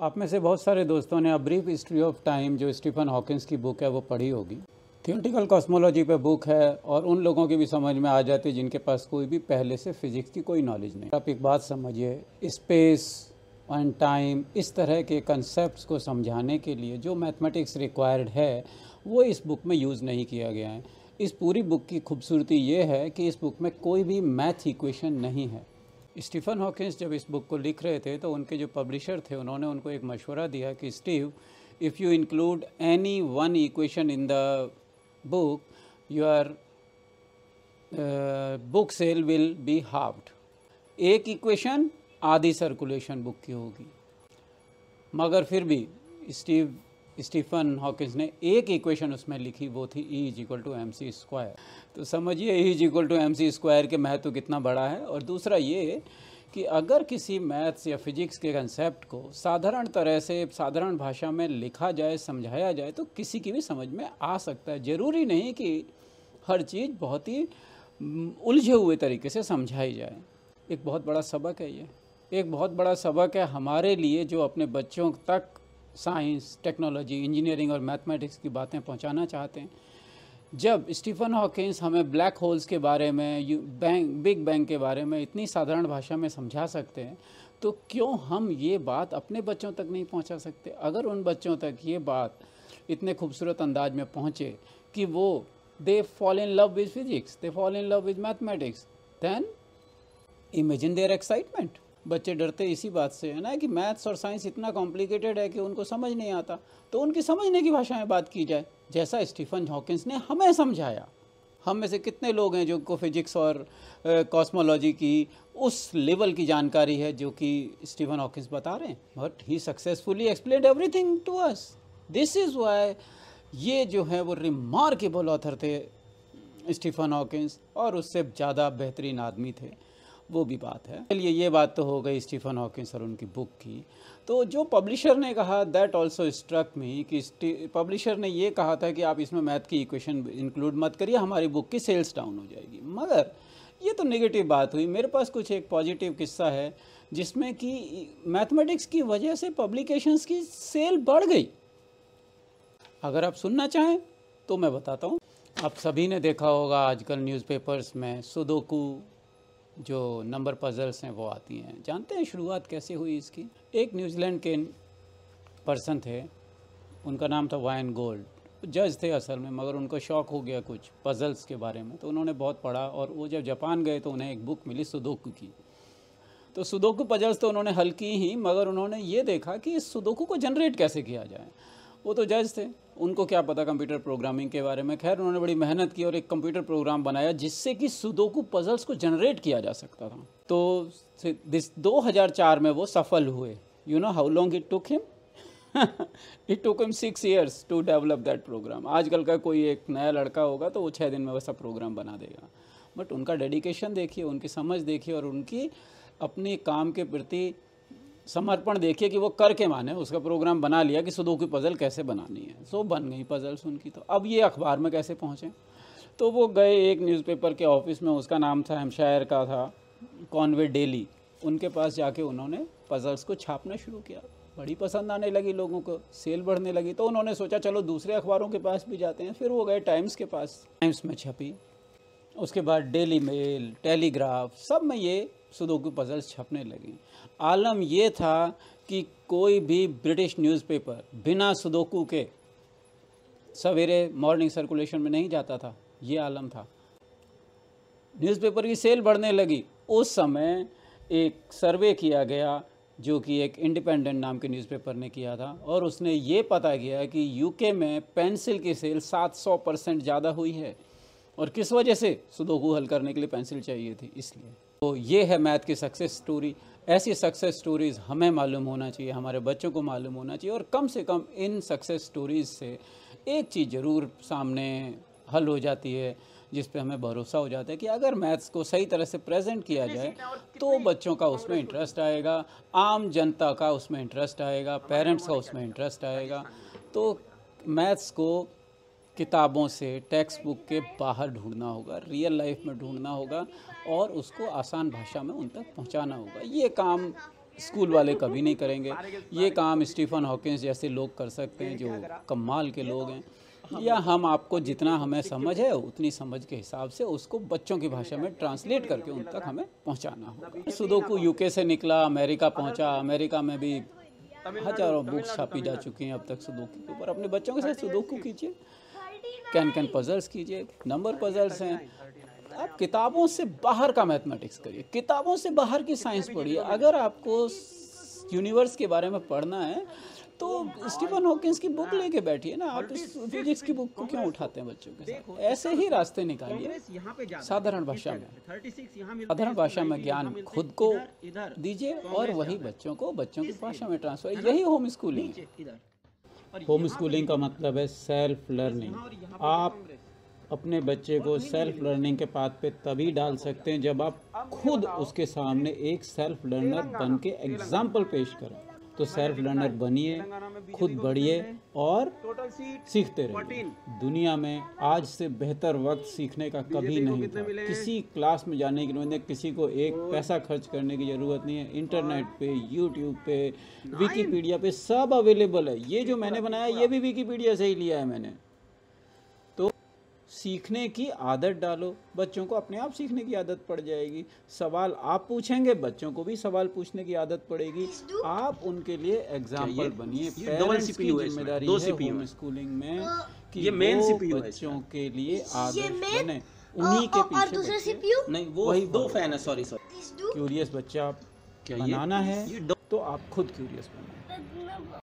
आप में से बहुत सारे दोस्तों ने a brief history of time जो स्टीफन हॉकिंस की बुक है वो पढ़ी होगी। थियोरेटिकल कॉस्मोलॉजी पे बुक है और उन लोगों की भी समझ में आ जाती है जिनके पास कोई भी पहले से फिजिक्स की कोई नॉलेज नहीं। आप एक बात समझिए, स्पेस एंड टाइम इस तरह के कंसेप्ट को समझाने के लिए जो मैथमेटिक्स रिक्वायर्ड है वो इस बुक में यूज़ नहीं किया गया है। इस पूरी बुक की खूबसूरती ये है कि इस बुक में कोई भी मैथ इक्वेशन नहीं है। स्टीफन हॉकिंस जब इस बुक को लिख रहे थे तो उनके जो पब्लिशर थे उन्होंने उनको एक मशवरा दिया कि Steve, if you include any one equation in the book your book sale will be halved. एक इक्वेशन आधी सर्कुलेशन बुक की होगी, मगर फिर भी स्टीफन हॉकिंस ने एक इक्वेशन उसमें लिखी, वो थी E=mc²। तो समझिए E=mc² के महत्व कितना बड़ा है। और दूसरा ये कि अगर किसी मैथ्स या फिजिक्स के कंसेप्ट को साधारण तरह से साधारण भाषा में लिखा जाए, समझाया जाए तो किसी की भी समझ में आ सकता है। ज़रूरी नहीं कि हर चीज़ बहुत ही उलझे हुए तरीके से समझाई जाए। एक बहुत बड़ा सबक है ये, एक बहुत बड़ा सबक है हमारे लिए जो अपने बच्चों तक साइंस, टेक्नोलॉजी, इंजीनियरिंग और मैथमेटिक्स की बातें पहुंचाना चाहते हैं। जब स्टीफन हॉकिंस हमें ब्लैक होल्स के बारे में, बिग बैंग के बारे में इतनी साधारण भाषा में समझा सकते हैं, तो क्यों हम ये बात अपने बच्चों तक नहीं पहुंचा सकते? अगर उन बच्चों तक ये बात इतने खूबसूरत अंदाज में पहुंचे कि वो they fall in love with physics, they fall in love with mathematics, then imagine their excitement. बच्चे डरते इसी बात से है ना कि मैथ्स और साइंस इतना कॉम्प्लिकेटेड है कि उनको समझ नहीं आता, तो उनकी समझने की भाषा में बात की जाए जैसा स्टीफन हॉकिंस ने हमें समझाया। हम में से कितने लोग हैं जो को फिजिक्स और कॉस्मोलॉजी की उस लेवल की जानकारी है जो कि स्टीफन हॉकिंस बता रहे हैं, but he successfully explained everything to us. This is why ये जो है वो रिमार्केबल ऑथर थे स्टीफन हॉकिंस, और उससे ज़्यादा बेहतरीन आदमी थे, वो भी बात है। चलिए, ये बात तो हो गई स्टीफन हॉकिंस और उनकी बुक की। तो जो पब्लिशर ने कहा, दैट ऑल्सो स्ट्रक मी, कि पब्लिशर ने ये कहा था कि आप इसमें मैथ की इक्वेशन इंक्लूड मत करिए, हमारी बुक की सेल्स डाउन हो जाएगी। मगर ये तो नेगेटिव बात हुई। मेरे पास कुछ एक पॉजिटिव किस्सा है जिसमें कि मैथमेटिक्स की वजह से पब्लिकेशंस की सेल बढ़ गई। अगर आप सुनना चाहें तो मैं बताता हूँ। आप सभी ने देखा होगा आजकल न्यूज़पेपर्स में सुडोकू जो नंबर पजल्स हैं वो आती हैं। जानते हैं शुरुआत कैसे हुई इसकी? एक न्यूजीलैंड के पर्सन थे, उनका नाम था वायन गोल्ड। जज थे असल में, मगर उनको शौक़ हो गया कुछ पजल्स के बारे में, तो उन्होंने बहुत पढ़ा और वो जब जापान गए तो उन्हें एक बुक मिली सुडोकू की। तो सुडोकू पजल्स तो उन्होंने हल की ही, मगर उन्होंने ये देखा कि इस सुडोकू को जनरेट कैसे किया जाए। वो तो जज थे, उनको क्या पता कंप्यूटर प्रोग्रामिंग के बारे में। खैर, उन्होंने बड़ी मेहनत की और एक कंप्यूटर प्रोग्राम बनाया जिससे कि सुडोकू पजल्स को जनरेट किया जा सकता था। तो 2004 में वो सफल हुए। You know how long it took him? It took him 6 years to develop that program. आजकल का कोई एक नया लड़का होगा तो वो 6 दिन में वैसा प्रोग्राम बना देगा। बट उनका डेडिकेशन देखिए, उनकी समझ देखिए और उनकी अपने काम के प्रति समर्पण देखिए कि वो करके माने उसका प्रोग्राम बना लिया कि सुडोकू पजल कैसे बनानी है। सो बन गई पजल्स उनकी। तो अब ये अखबार में कैसे पहुँचे? तो वो गए एक न्यूज़पेपर के ऑफिस में, उसका नाम था हैम्पशायर का था, कॉनवे डेली। उनके पास जाके उन्होंने पजल्स को छापना शुरू किया। बड़ी पसंद आने लगी लोगों को, सेल बढ़ने लगी। तो उन्होंने सोचा चलो दूसरे अखबारों के पास भी जाते हैं। फिर वो गए टाइम्स के पास, टाइम्स में छपी। उसके बाद डेली मेल, टेलीग्राफ, सब में ये सुडोकू पजल्स छपने लगी। आलम ये था कि कोई भी ब्रिटिश न्यूज़पेपर बिना सुडोकू के सवेरे मॉर्निंग सर्कुलेशन में नहीं जाता था। ये आलम था। न्यूज़पेपर की सेल बढ़ने लगी। उस समय एक सर्वे किया गया जो कि एक इंडिपेंडेंट नाम के न्यूज़पेपर ने किया था, और उसने ये पता किया कि यूके में पेंसिल की सेल 700% ज़्यादा हुई है। और किस वजह से? सुडोकू हल करने के लिए पेंसिल चाहिए थी, इसलिए। तो ये है मैथ की सक्सेस स्टोरी। ऐसी सक्सेस स्टोरीज़ हमें मालूम होना चाहिए, हमारे बच्चों को मालूम होना चाहिए। और कम से कम इन सक्सेस स्टोरीज़ से एक चीज़ ज़रूर सामने हल हो जाती है, जिस पे हमें भरोसा हो जाता है कि अगर मैथ्स को सही तरह से प्रेजेंट किया जाए तो बच्चों का उसमें इंटरेस्ट आएगा, आम जनता का उसमें इंटरेस्ट आएगा, पेरेंट्स का उसमें इंटरेस्ट आएगा। तो मैथ्स को किताबों से, टेक्स्ट बुक के बाहर ढूंढना होगा, रियल लाइफ में ढूंढना होगा और उसको आसान भाषा में उन तक पहुंचाना होगा। ये काम स्कूल वाले कभी नहीं करेंगे। ये काम स्टीफन हॉकिंस जैसे लोग कर सकते हैं जो कमाल के लोग हैं, या हम आपको जितना हमें समझ है उतनी समझ के हिसाब से उसको बच्चों की भाषा में ट्रांसलेट करके उन तक हमें पहुंचाना होगा। सुडोकू यूके से निकला, अमेरिका पहुंचा, अमेरिका में भी हजारों बुक्स छापी जा चुकी हैं अब तक सुडोकू के ऊपर। अपने बच्चों के साथ सुडोकू कीजिए, कैन पजल्स कीजिए, नंबर पजल्स हैं। आप किताबों से बाहर का मैथमेटिक्स करिए, किताबों से बाहर की साइंस पढ़िए। अगर आपको यूनिवर्स के बारे में पढ़ना है तो स्टीफन हॉकिंस की बुक लेके बैठिए ना। आप इस फिजिक्स की बुक को क्यों उठाते हैं बच्चों के साथ? ऐसे ही रास्ते निकालिए साधारण भाषा में। साधारण भाषा में ज्ञान खुद को दीजिए और वही बच्चों की भाषा में ट्रांसफर। यही होम स्कूलिंग है। होम स्कूलिंग का मतलब है सेल्फ लर्निंग। आप अपने बच्चे को सेल्फ लर्निंग के पाथ पे तभी डाल सकते हैं जब आप खुद उसके सामने एक सेल्फ लर्नर बन के एग्जाम्पल पेश करें। तो सेल्फ लर्नर बनिए, खुद बढ़िए और सीखते रहिए। दुनिया में आज से बेहतर वक्त सीखने का कभी नहीं था। किसी क्लास में जाने के लिए किसी को एक पैसा खर्च करने की ज़रूरत नहीं है। इंटरनेट पे, यूट्यूब पे, विकीपीडिया पे सब अवेलेबल है। ये जो मैंने बनाया ये भी विकीपीडिया से ही लिया है मैंने। तो सीखने की आदत डालो, बच्चों को अपने आप सीखने की आदत पड़ जाएगी। सवाल आप पूछेंगे, बच्चों को भी सवाल पूछने की आदत पड़ेगी। आप उनके लिए एग्जाम्पल बनिए। पेरेंट्स की जिम्मेदारी है होम स्कूलिंग में कि ये वो बच्चों के लिए आदर्श बने, उन्हीं के पीछे नहीं वो वही दो फैन है। सॉरी क्यूरियस बच्चा बनाना है तो आप खुद क्यूरियस बनो।